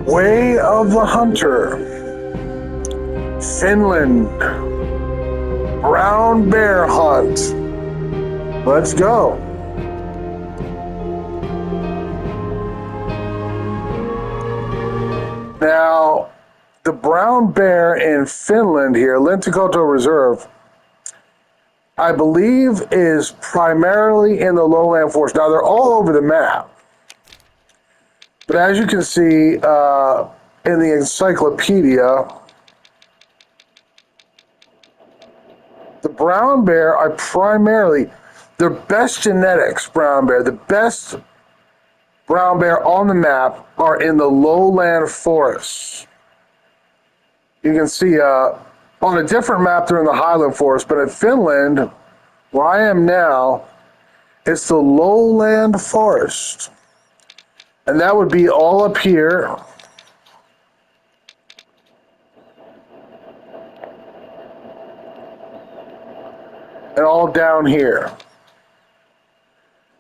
Way of the Hunter, Finland, brown bear hunt. Let's go. Now, the brown bear in Finland here, Lintukoto Reserve, I believe is primarily in the lowland forest. Now, they're all over the map. But as you can see in the encyclopedia, the brown bear are primarily their best genetics brown bear. The best brown bear on the map are in the lowland forests. You can see on a different map they're in the highland forest, but in Finland, where I am now, it's the lowland forest. And that would be all up here. And all down here.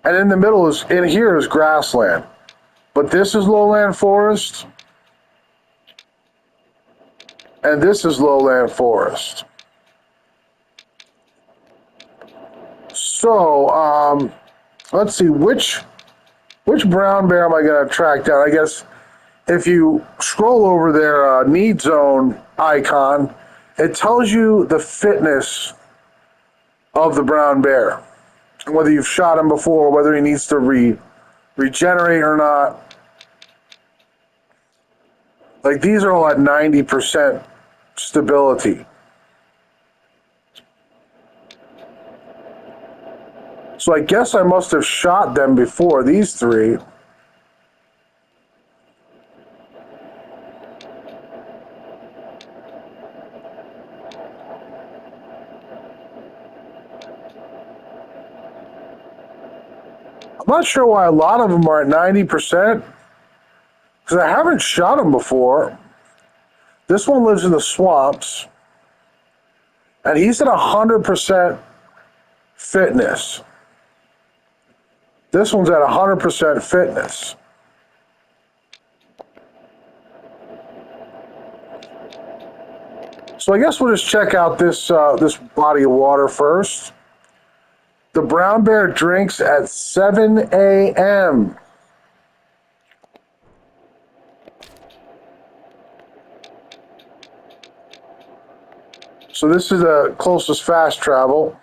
And in the middle in here is grassland. But this is lowland forest. And this is lowland forest. So, let's see, which brown bear am I going to track down? I guess if you scroll over their need zone icon, it tells you the fitness of the brown bear. Whether you've shot him before, whether he needs to regenerate or not. Like these are all at 90% stability. So I guess I must have shot them before, these three. I'm not sure why a lot of them are at 90%, because I haven't shot them before. This one lives in the swamps, and he's at 100% fitness. This one's at 100% fitness. So I guess we'll just check out this body of water first. The brown bear drinks at 7 a.m. So this is the closest fast travel.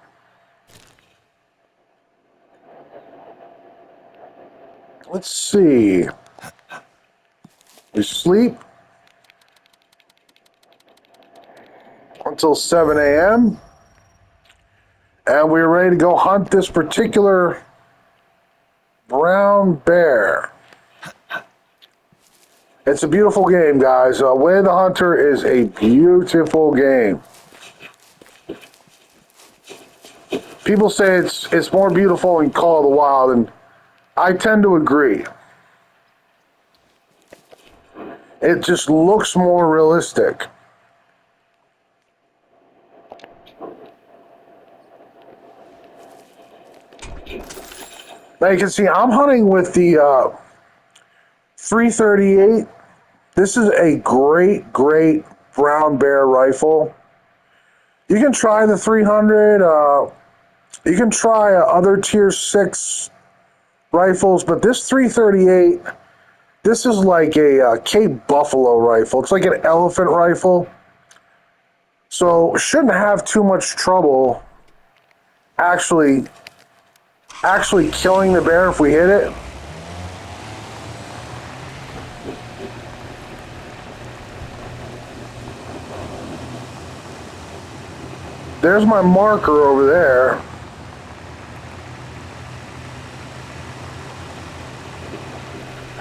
Let's see. We sleep until 7 a.m. And we're ready to go hunt this particular brown bear. It's a beautiful game, guys. Way of the Hunter is a beautiful game. People say it's more beautiful than Call of the Wild, and I tend to agree. It just looks more realistic. Now you can see I'm hunting with the 338. This is a great brown bear rifle. You can try the 300. You can try other tier 6 rifles, but this 338, this is like a Cape Buffalo rifle. It's like an elephant rifle. So shouldn't have too much trouble actually killing the bear if we hit it. There's my marker over there.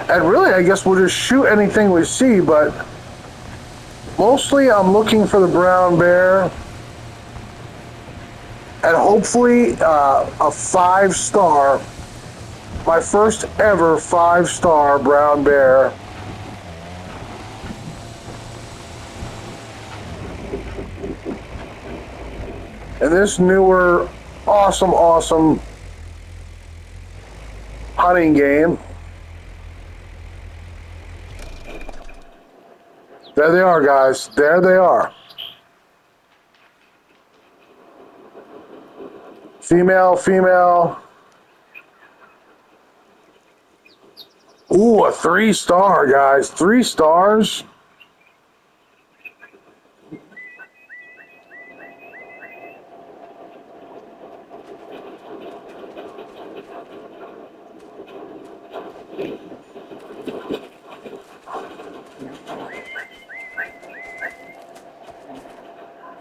And really, I guess we'll just shoot anything we see, but mostly I'm looking for the brown bear. And hopefully a 5-star, my first ever 5-star brown bear. And this newer, awesome hunting game. There they are, guys. There they are. Female, female. Ooh, a 3-star, guys. 3 stars.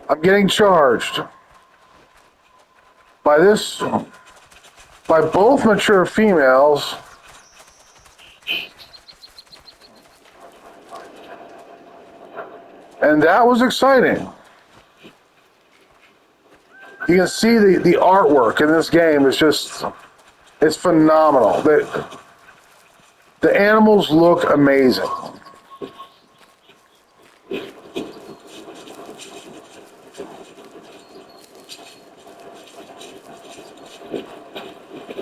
I'm getting charged by by both mature females. And that was exciting. You can see the artwork in this game is just, it's phenomenal. The animals look amazing.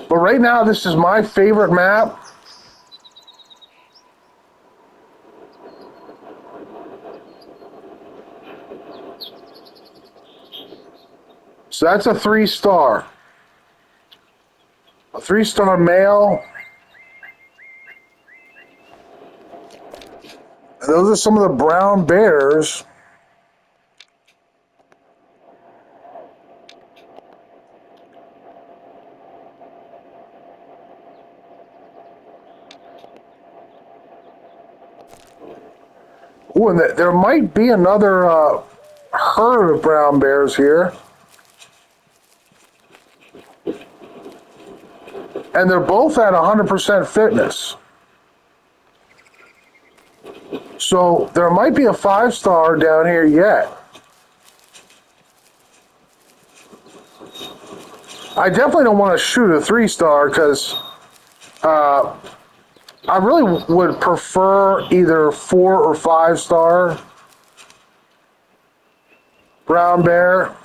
But right now, this is my favorite map. So that's a 3-star. A 3-star male. And those are some of the brown bears. Ooh, and there might be another herd of brown bears here. And they're both at 100% fitness. So there might be a 5-star down here yet. I definitely don't want to shoot a 3-star because I really would prefer either 4 or 5-star brown bear.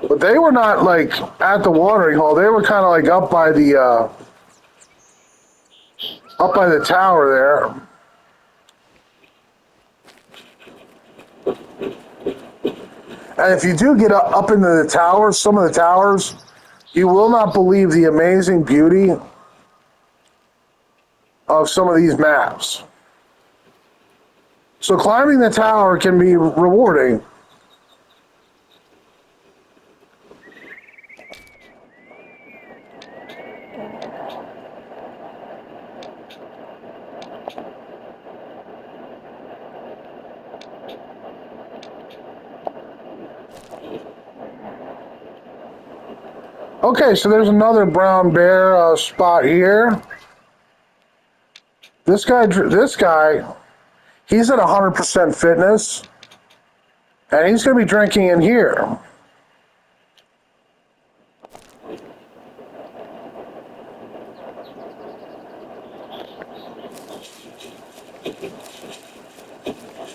But they were not like at the watering hole. They were kind of like up by the tower there. And if you do get up into the towers, some of the towers, you will not believe the amazing beauty of some of these maps. So climbing the tower can be rewarding. Okay, so there's another brown bear spot here. This guy, he's at 100% fitness, and he's going to be drinking in here.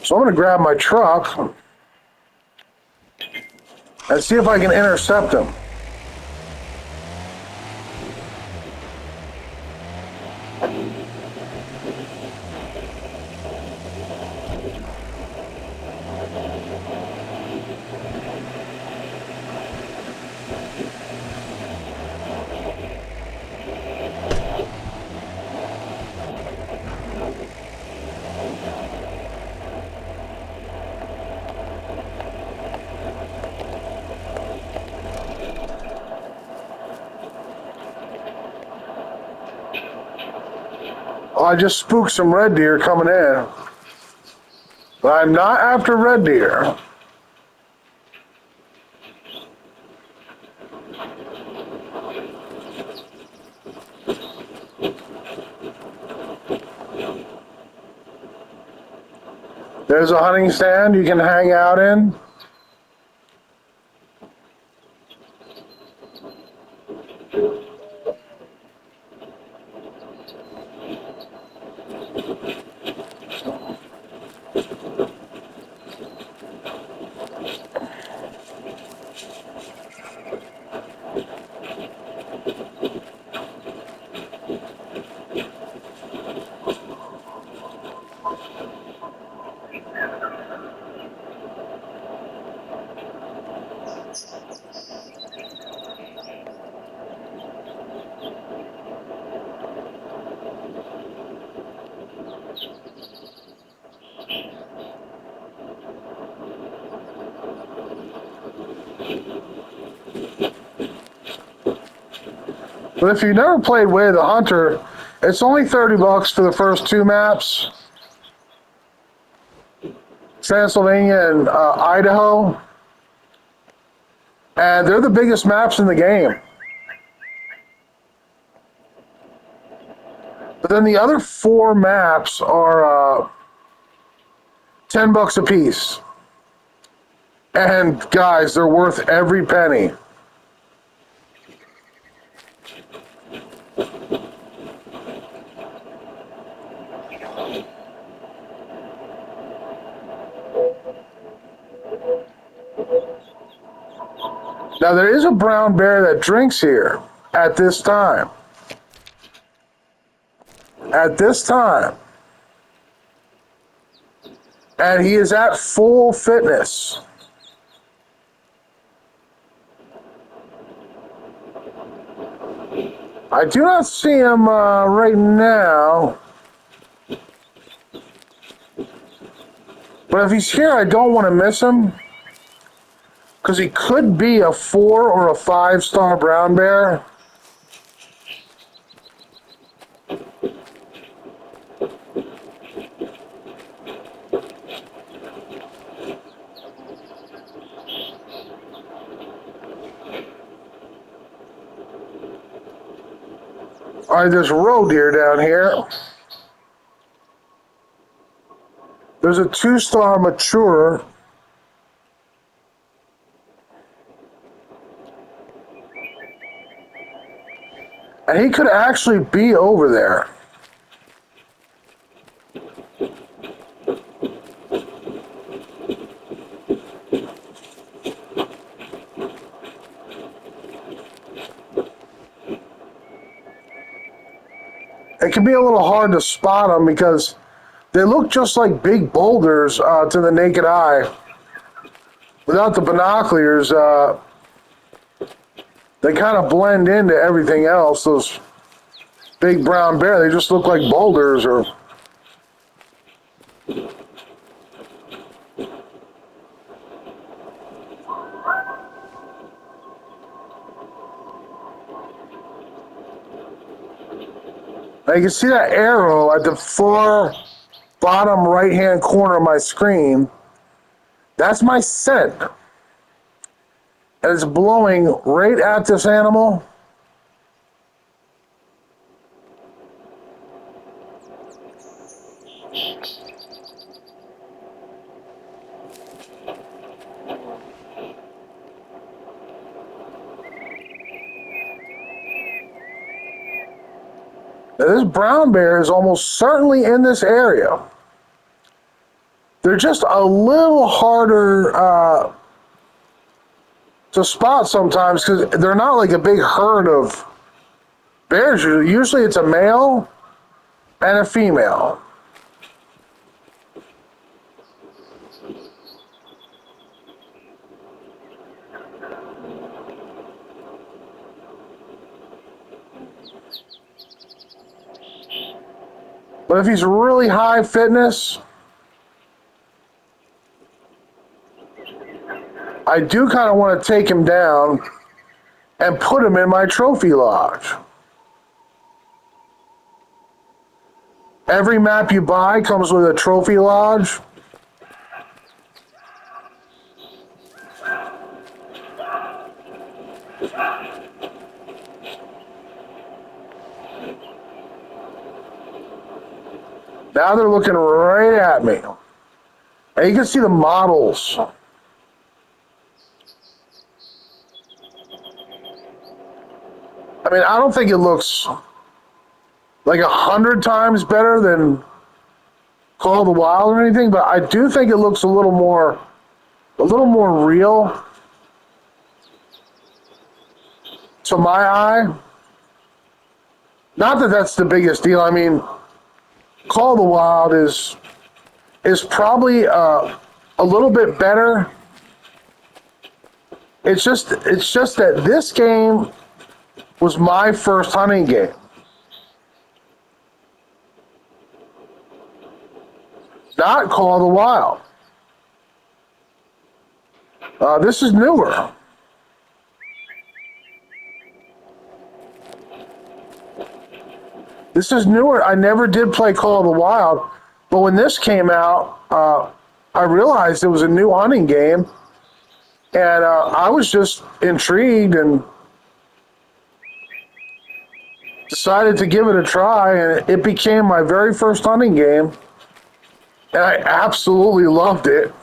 So I'm going to grab my truck and see if I can intercept him. Oh, I just spooked some red deer coming in. But I'm not after red deer. There's a hunting stand you can hang out in. But if you've never played Way of the Hunter, it's only $30 for the first two maps, Transylvania and Idaho, and they're the biggest maps in the game. But then the other four maps are $10 a piece, and guys, they're worth every penny. Now, there is a brown bear that drinks here at this time. At this time. And he is at full fitness. I do not see him right now. But if he's here, I don't want to miss him. Because he could be a 4 or a 5-star brown bear. All right, there's roe deer down here. There's a 2-star mature. And he could actually be over there. It can be a little hard to spot them because they look just like big boulders to the naked eye. Without the binoculars, they kind of blend into everything else. Those big brown bear, they just look like boulders. Or now you can see that arrow at the far bottom right-hand corner of my screen. That's my scent. And it's blowing right at this animal. Now, this brown bear is almost certainly in this area. They're just a little harder to spot sometimes because they're not like a big herd of bears. Usually it's a male and a female. But if he's really high fitness, I do kind of want to take him down and put him in my trophy lodge. Every map you buy comes with a trophy lodge. Now they're looking right at me. And you can see the models. I mean, I don't think it looks like 100 times better than Call of the Wild or anything, but I do think it looks a little more real to my eye. Not that that's the biggest deal. I mean, Call of the Wild is probably a little bit better. It's just that this game was my first hunting game. Not Call of the Wild. This is newer. This is newer. I never did play Call of the Wild, but when this came out, I realized it was a new hunting game, and I was just intrigued and decided to give it a try, and it became my very first hunting game, and I absolutely loved it.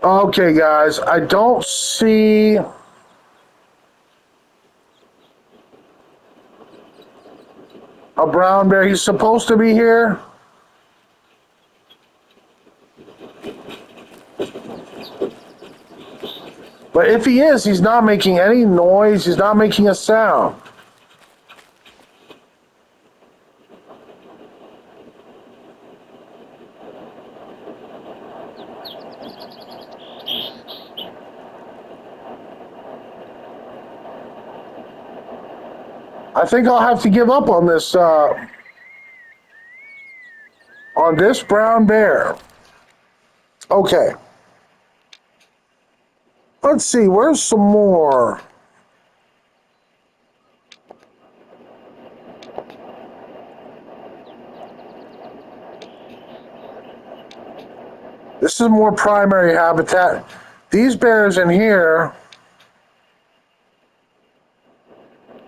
Okay, guys, I don't see a brown bear. He's supposed to be here. But if he is, he's not making any noise. He's not making a sound. I think I'll have to give up on this brown bear. Okay. Let's see, where's some more? This is more primary habitat. These bears in here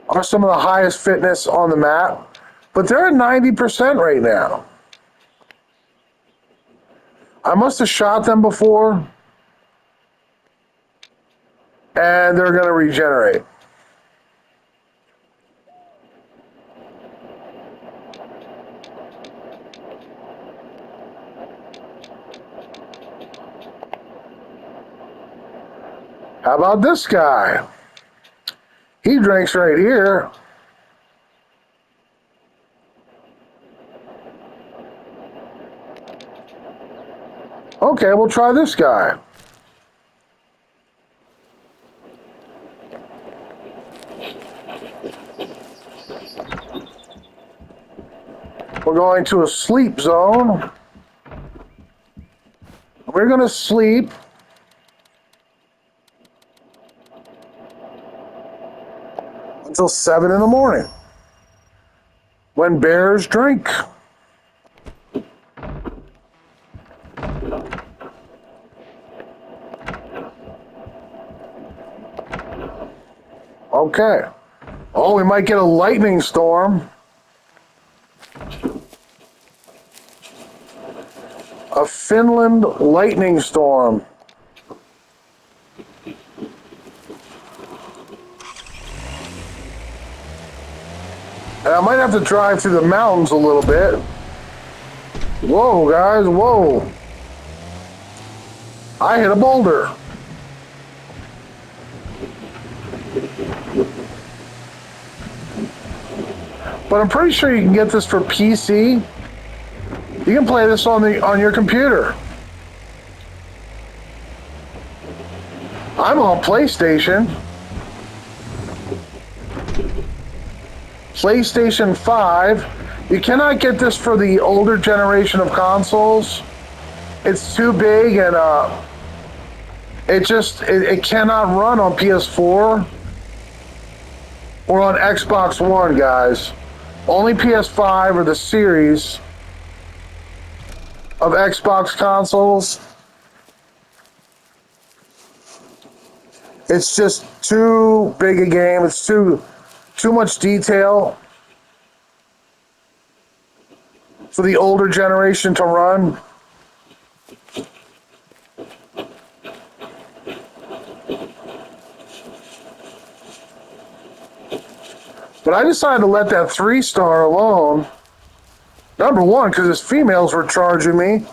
are some of the highest fitness on the map, but they're at 90% right now. I must have shot them before, and they're going to regenerate. How about this guy? He drinks right here. Okay, we'll try this guy. We're going to a sleep zone. We're going to sleep. Until 7 in the morning, when bears drink. Okay. Oh, we might get a lightning storm. A Finland lightning storm. And I might have to drive through the mountains a little bit. Whoa, guys, whoa. I hit a boulder. But I'm pretty sure you can get this for PC. You can play this on your computer. I'm on PlayStation. PlayStation 5. You cannot get this for the older generation of consoles. It's too big, and it cannot run on PS4 or on Xbox One, guys. Only PS5 or the series of Xbox consoles. It's just too big a game. It's too too much detail for the older generation to run. But I decided to let that 3-star alone. Number one, because his females were charging me.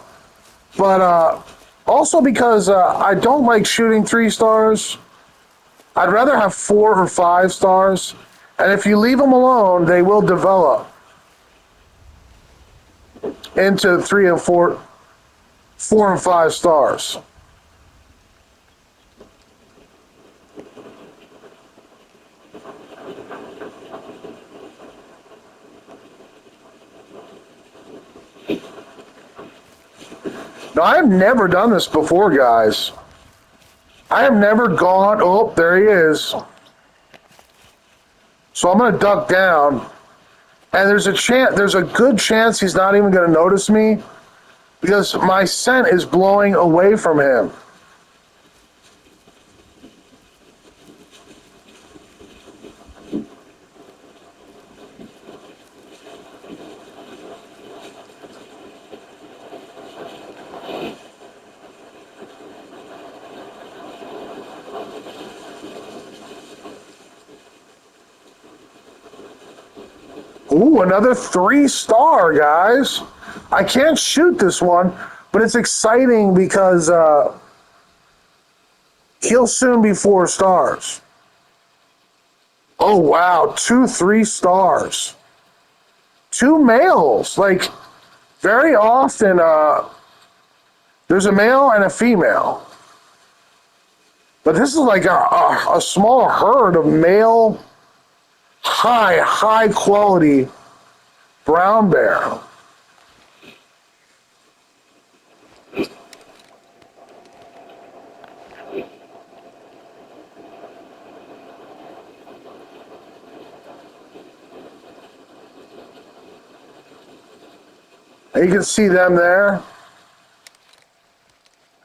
But also because I don't like shooting 3-stars. I'd rather have 4 or 5 stars. And if you leave them alone, they will develop into 3 and 4, 4 and 5 stars. Now, I have never done this before, guys. I have never gone. Oh, there he is. So I'm going to duck down, and there's a good chance he's not even going to notice me because my scent is blowing away from him. Ooh, another 3-star, guys. I can't shoot this one, but it's exciting because he'll soon be 4 stars. Oh, wow. 2 3-stars. 2 males. Like, very often, there's a male and a female. But this is like a small herd of male, high quality brown bear. And you can see them there.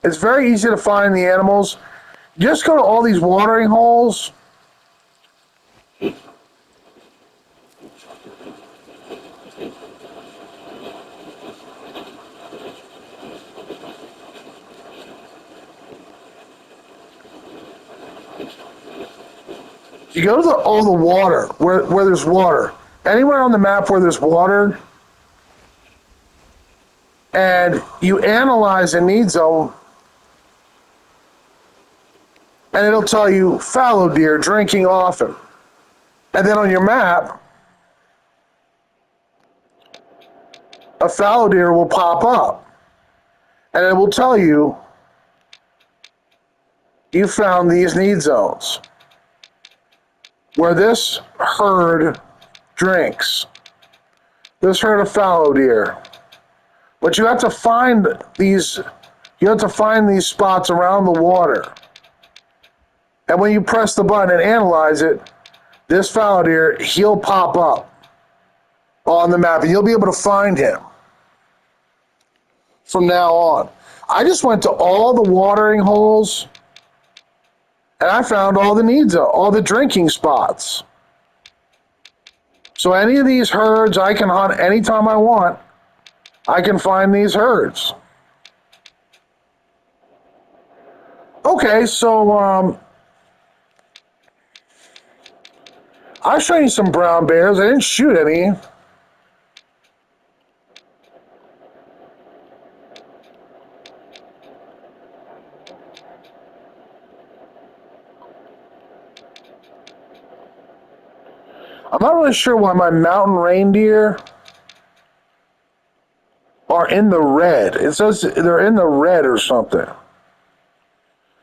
It's very easy to find the animals. Just go to all these watering holes. You go to all the water, where there's water. Anywhere on the map where there's water, and you analyze a need zone, and it'll tell you fallow deer drinking often. And then on your map, a fallow deer will pop up, and it will tell you you found these need zones where this herd drinks. This herd of fallow deer. But you have to find these spots around the water. And when you press the button and analyze it, this fallow deer, he'll pop up on the map and you'll be able to find him from now on. I just went to all the watering holes and I found all the needs, all the drinking spots. So any of these herds I can hunt anytime I want. I can find these herds. Okay, so I'll show you some brown bears. I didn't shoot any. I'm not really sure why my mountain reindeer are in the red. It says they're in the red or something.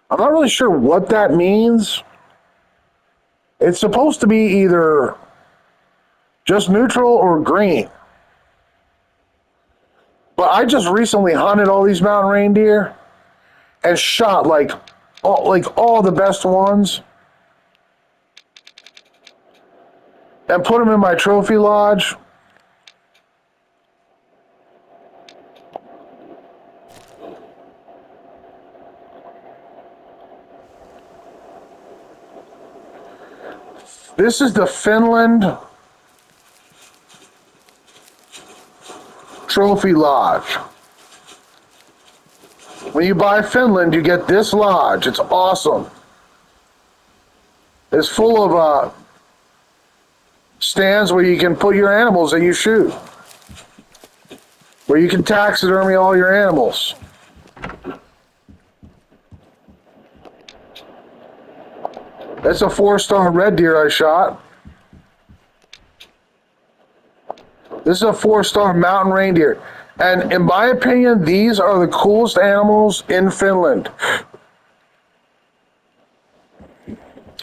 I'm not really sure what that means. It's supposed to be either just neutral or green. But I just recently hunted all these mountain reindeer and shot like all the best ones and put them in my trophy lodge. This is the Finland Trophy Lodge. When you buy Finland, you get this lodge. It's awesome. It's full of stands where you can put your animals that you shoot, where you can taxidermy all your animals. That's a 4-star red deer I shot. This is a 4-star mountain reindeer. And in my opinion, these are the coolest animals in Finland.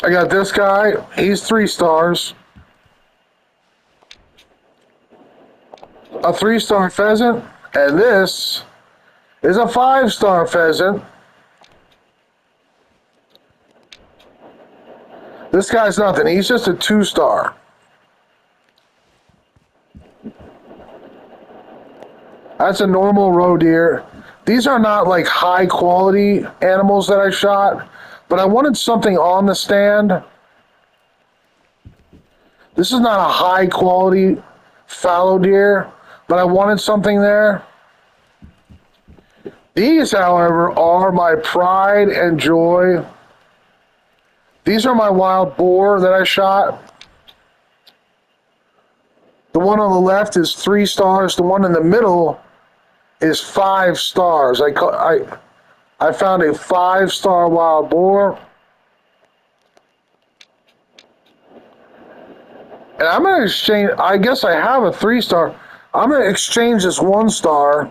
I got this guy. He's 3 stars. A 3-star pheasant. And this is a 5-star pheasant. This guy's nothing. He's just a 2-star. That's a normal roe deer. These are not like high quality animals that I shot, but I wanted something on the stand. This is not a high quality fallow deer, but I wanted something there. These, however, are my pride and joy. These are my wild boar that I shot. The one on the left is 3 stars. The one in the middle is 5 stars. I found a 5-star wild boar. And I'm going to exchange, I guess I have a 3-star. I'm going to exchange this 1-star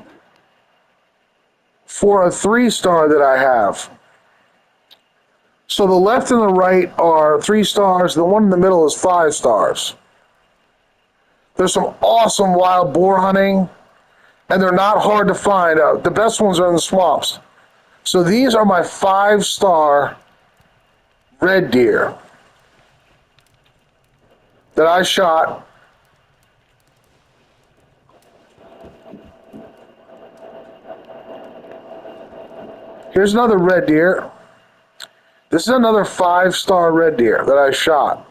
for a 3-star that I have. So the left and the right are 3 stars. The one in the middle is 5 stars. There's some awesome wild boar hunting, and they're not hard to find. The best ones are in the swamps. So these are my 5-star red deer that I shot. Here's another red deer. This is another 5-star red deer that I shot.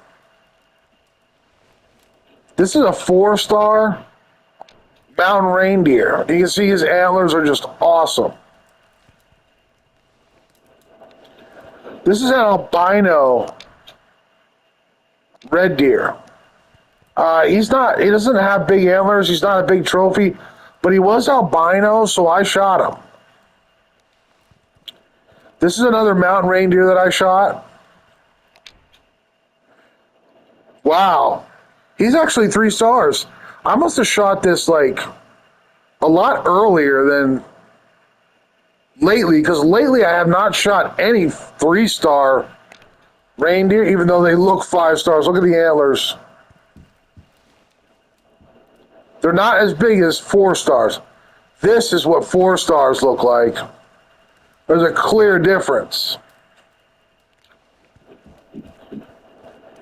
This is a 4-star mountain reindeer. You can see his antlers are just awesome. This is an albino red deer. He doesn't have big antlers. He's not a big trophy, but he was albino, so I shot him. This is another mountain reindeer that I shot. Wow. He's actually 3 stars. I must have shot this like a lot earlier than lately, because lately I have not shot any 3-star reindeer, even though they look 5 stars. Look at the antlers. They're not as big as 4 stars. This is what 4 stars look like. There's a clear difference.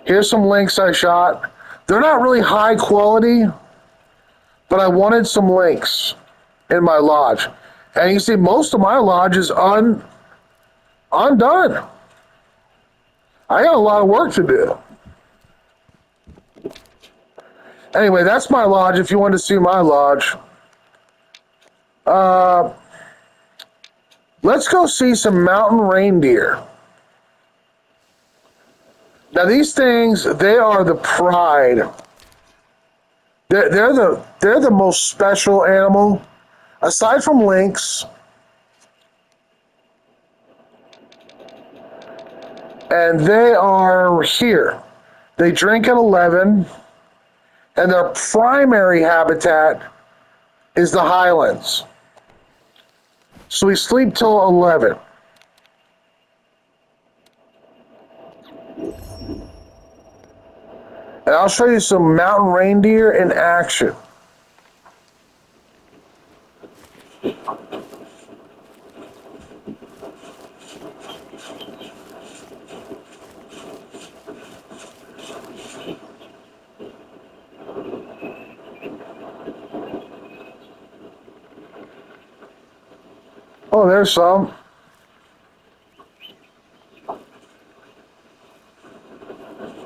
Here's some lynx I shot. They're not really high quality, but I wanted some lynx in my lodge. And you see, most of my lodge is undone. I got a lot of work to do. Anyway, that's my lodge. If you want to see my lodge, let's go see some mountain reindeer. Now these things, they are the pride. They're the most special animal, aside from lynx. And they are here. They drink at 11, and their primary habitat is the highlands. So we sleep till 11. And I'll show you some mountain reindeer in action. Oh, there's some.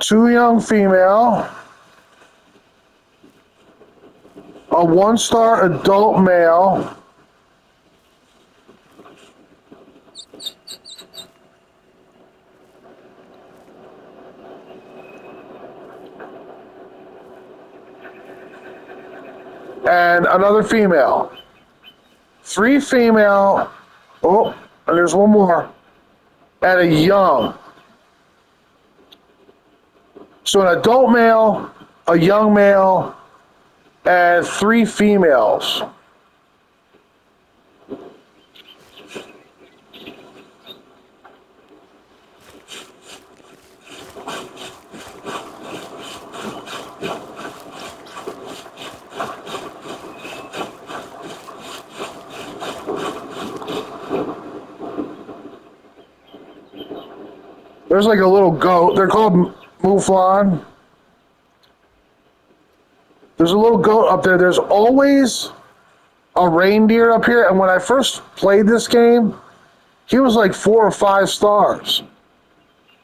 2 young female, a 1-star adult male, and another female. 3 female, oh, and there's one more, and a young. So an adult male, a young male, and 3 females. There's like a little goat. They're called mouflon. There's a little goat up there. There's always a reindeer up here. And when I first played this game, he was like 4 or 5 stars.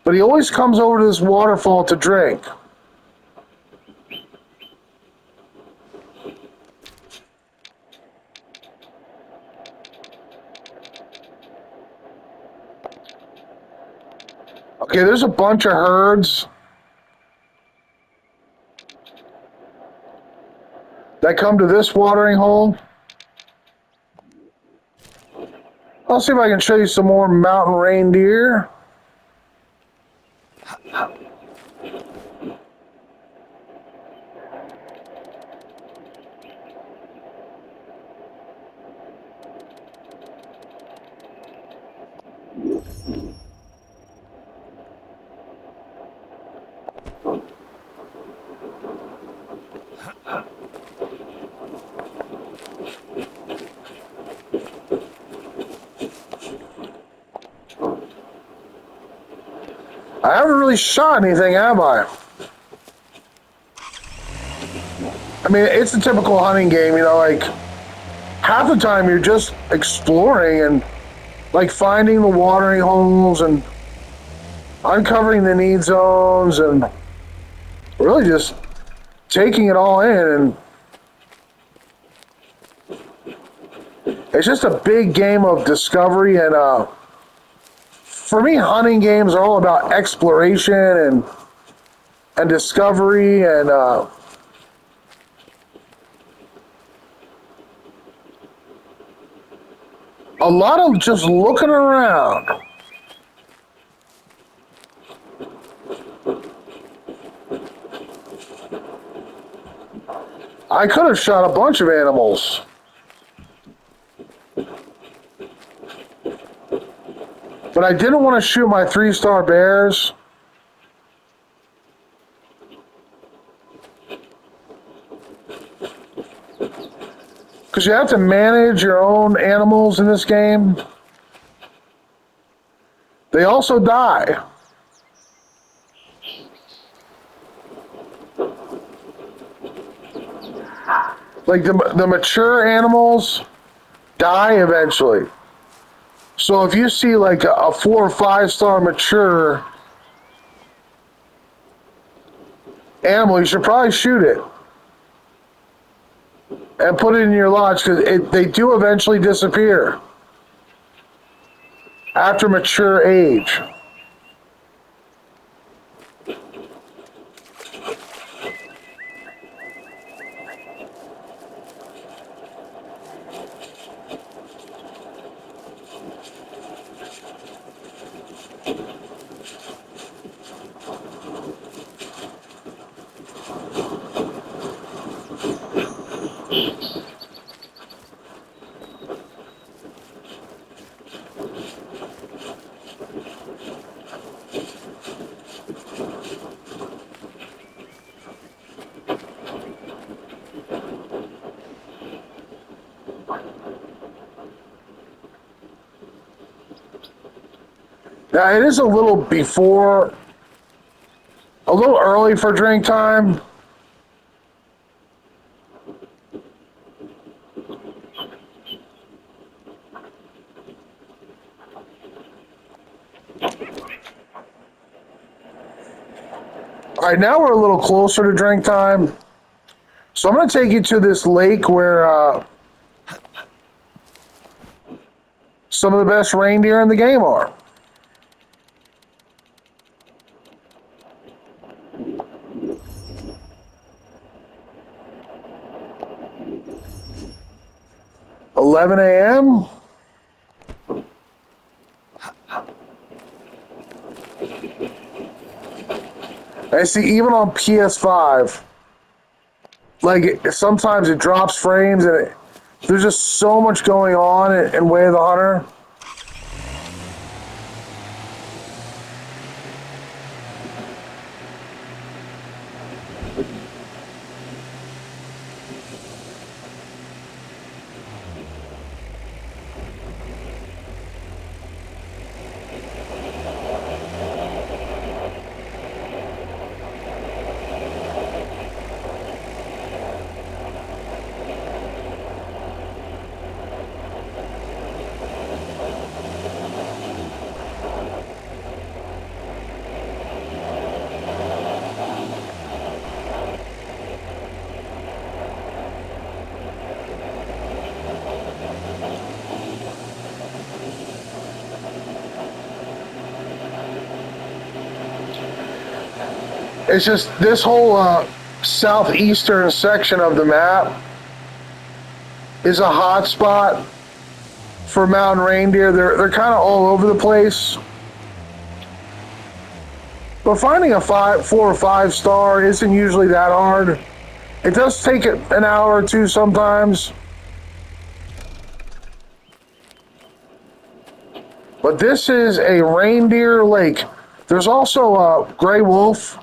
But he always comes over to this waterfall to drink. Okay, there's a bunch of herds that come to this watering hole. I'll see if I can show you some more mountain reindeer. I haven't really shot anything, have I? I mean, it's a typical hunting game, you know, like half the time you're just exploring and like finding the watering holes and uncovering the need zones and really just taking it all in. And it's just a big game of discovery. And for me, hunting games are all about exploration and discovery and a lot of just looking around. I could have shot a bunch of animals. But I didn't want to shoot my 3-star bears. Because you have to manage your own animals in this game. They also die. Like the mature animals die eventually. So if you see like a 4 or 5-star mature animal, you should probably shoot it and put it in your lodge because they do eventually disappear after mature age. Now, it is a little early for drink time. All right, now we're a little closer to drink time. So I'm going to take you to this lake where some of the best reindeer in the game are. (11 a.m.) I see even on PS5, like sometimes it drops frames and there's just so much going on in Way of the Hunter. It's just this whole southeastern section of the map is a hot spot for mountain reindeer. They're kind of all over the place. But finding a 4 or 5 star isn't usually that hard. It does take an hour or two sometimes. But this is a reindeer lake. There's also a gray wolf.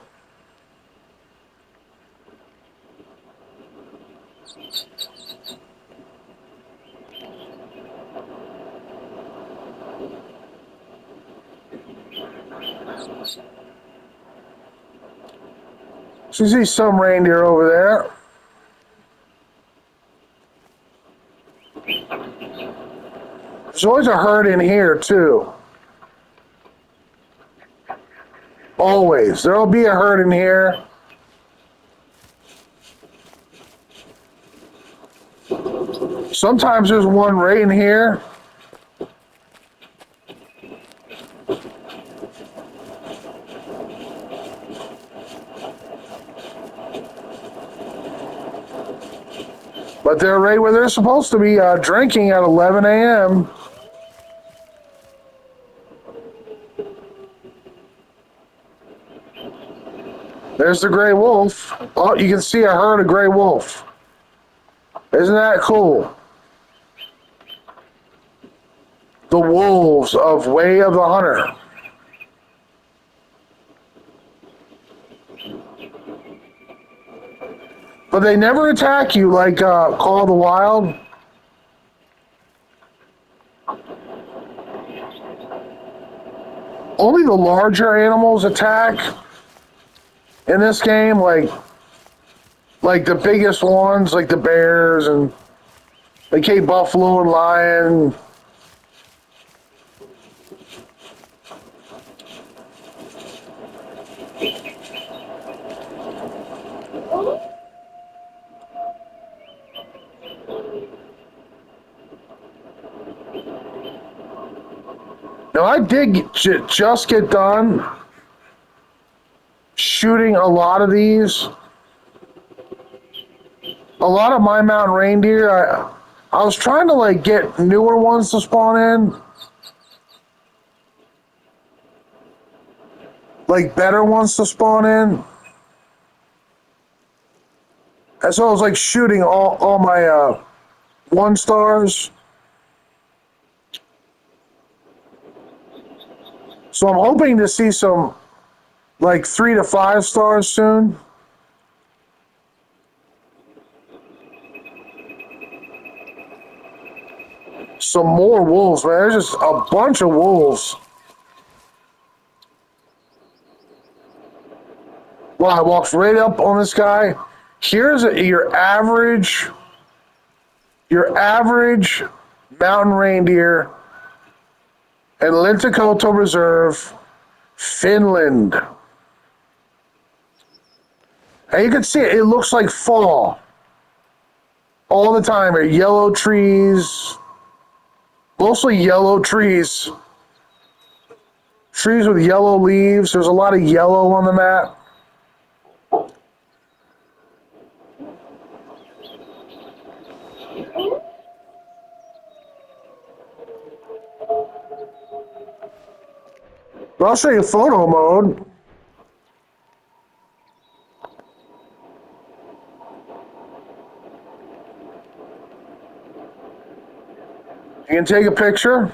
So you see some reindeer over there. There's always a herd in here too. Always. There'll be a herd in here. Sometimes there's one right in here. But they're right where they're supposed to be, drinking at 11 a.m. There's the gray wolf. Oh, you can see a herd of gray wolf. Isn't that cool? The wolves of Way of the Hunter. But they never attack you like Call of the Wild. Only the larger animals attack in this game, like the biggest ones, like the bears and like Cape Buffalo and lion. Now, I did just get done shooting a lot of these. A lot of my mountain reindeer, I was trying to like get newer ones to spawn in. Like better ones to spawn in. And so I was like shooting all my 1 stars. So I'm hoping to see some like 3 to 5 stars soon. Some more wolves, man. There's just a bunch of wolves. Well, I walked right up on this guy. Here's your average mountain reindeer and Lintukoto Reserve, Finland. And you can see it, it looks like fall all the time. Yellow trees, mostly yellow trees. Trees with yellow leaves. There's a lot of yellow on the map. But I'll show you photo mode. You can take a picture.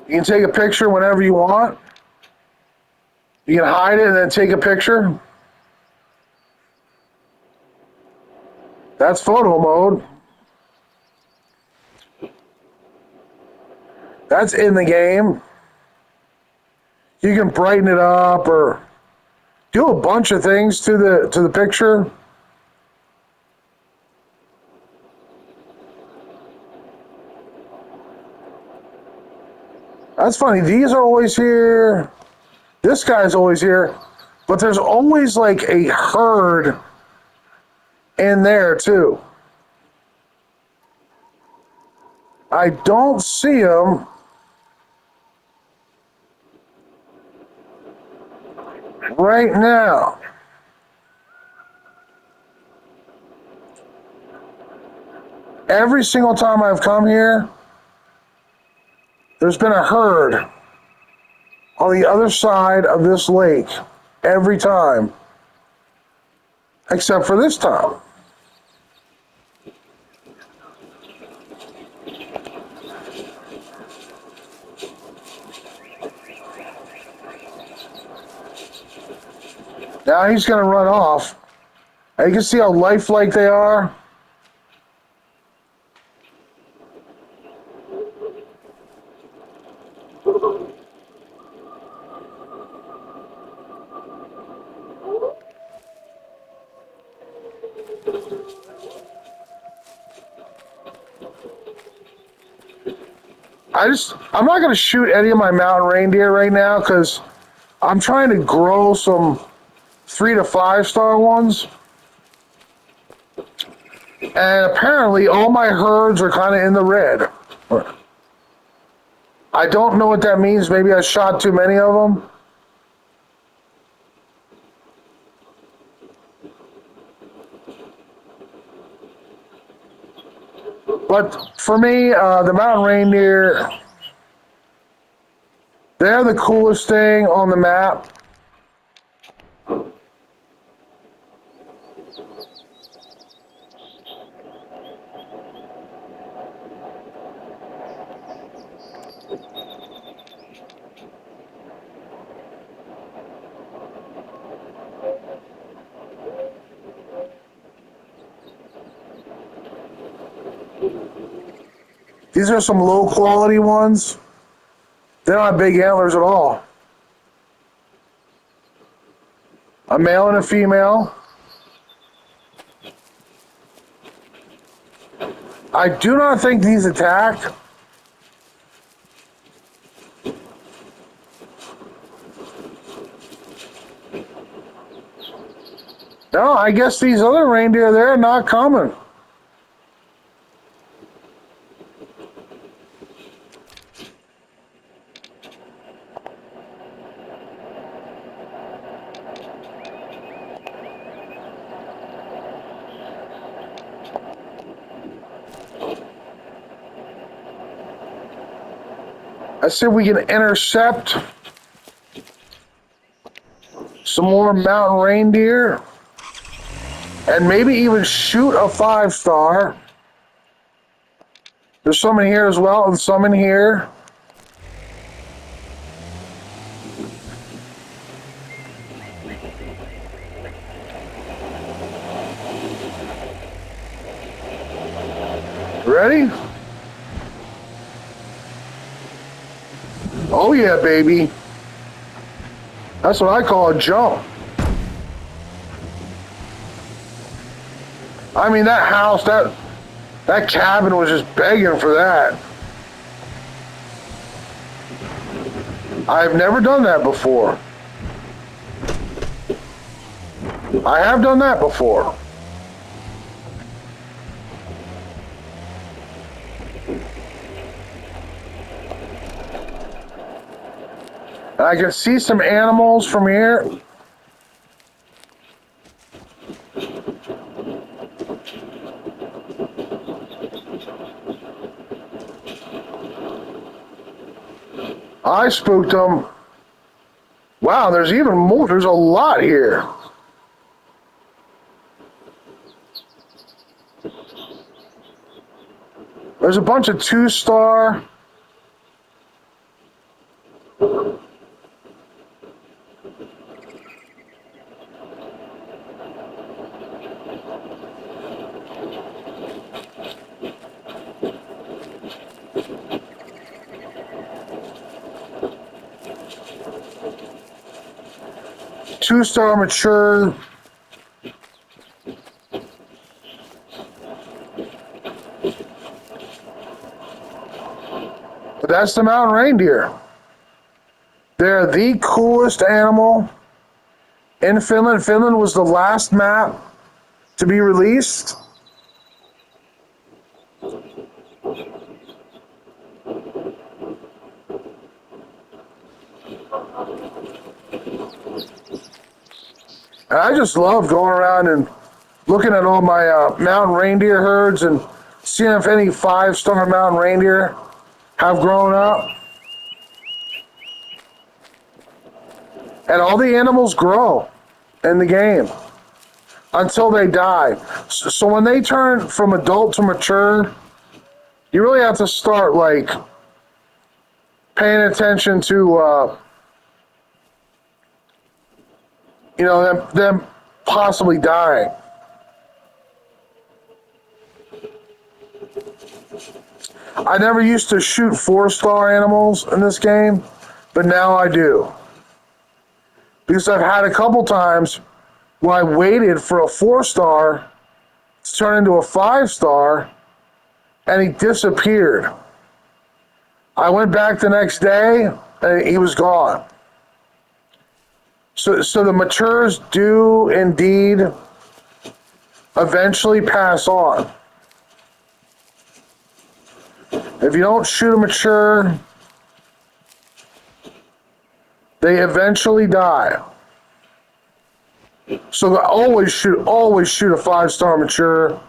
You can take a picture whenever you want. You can hide it and then take a picture. That's photo mode. That's in the game. You can brighten it up or do a bunch of things to the picture. That's funny. These are always here. This guy's always here. But there's always like a herd in there too. I don't see them right now. Every single time I've come here, there's been a herd on the other side of this lake. Every time. Except for this time. Now he's going to run off. And you can see how lifelike they are. I'm not going to shoot any of my mountain reindeer right now because I'm trying to grow some 3 to 5 star ones. And apparently all my herds are kind of in the red. I don't know what that means. Maybe I shot too many of them. But for me, the mountain reindeer, they're the coolest thing on the map. These are some low quality ones. They don't have big antlers at all. A male and a female. I do not think these attack. No, I guess these other reindeer, they're not coming. Let's see if we can intercept some more mountain reindeer and maybe even shoot a 5 star. There's some in here as well and some in here. Ready? Oh yeah, baby. That's what I call a jump. I mean, that house, that cabin was just begging for that. I've never done that before. I have done that before. And I can see some animals from here. I spooked them. Wow, there's even more. There's a lot here. There's a bunch of 2-star. Two-star mature. But that's the mountain reindeer. They're the coolest animal in Finland. Finland was the last map to be released. And I just love going around and looking at all my mountain reindeer herds and seeing if any 5-star mountain reindeer have grown up. And all the animals grow in the game until they die. So when they turn from adult to mature, you really have to start like paying attention to them possibly dying. I never used to shoot 4-star animals in this game, but now I do. Because I've had a couple times where I waited for a 4-star to turn into a 5-star, and he disappeared. I went back the next day, and he was gone. So the matures do indeed eventually pass on. If you don't shoot a mature, they eventually die. So always shoot a 5-star mature.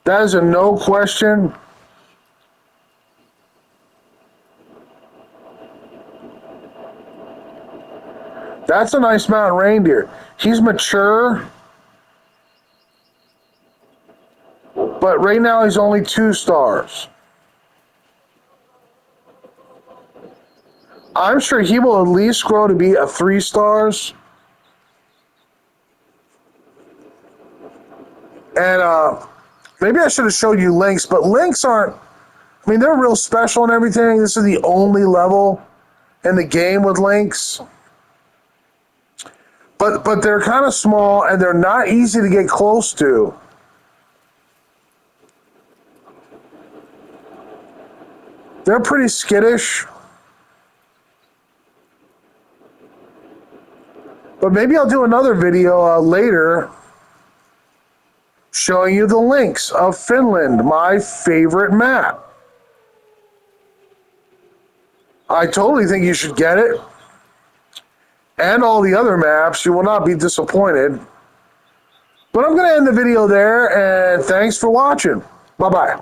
That is a no question. That's a nice mountain reindeer. He's mature, but right now he's only 2 stars. I'm sure he will at least grow to be a 3 stars. And maybe I should have showed you links, but links aren't, I mean, they're real special and everything. This is the only level in the game with links. But they're kind of small and they're not easy to get close to. They're pretty skittish. But maybe I'll do another video later showing you the links of Finland, my favorite map. I totally think you should get it. And all the other maps, you will not be disappointed. But I'm going to end the video there, and thanks for watching. Bye-bye.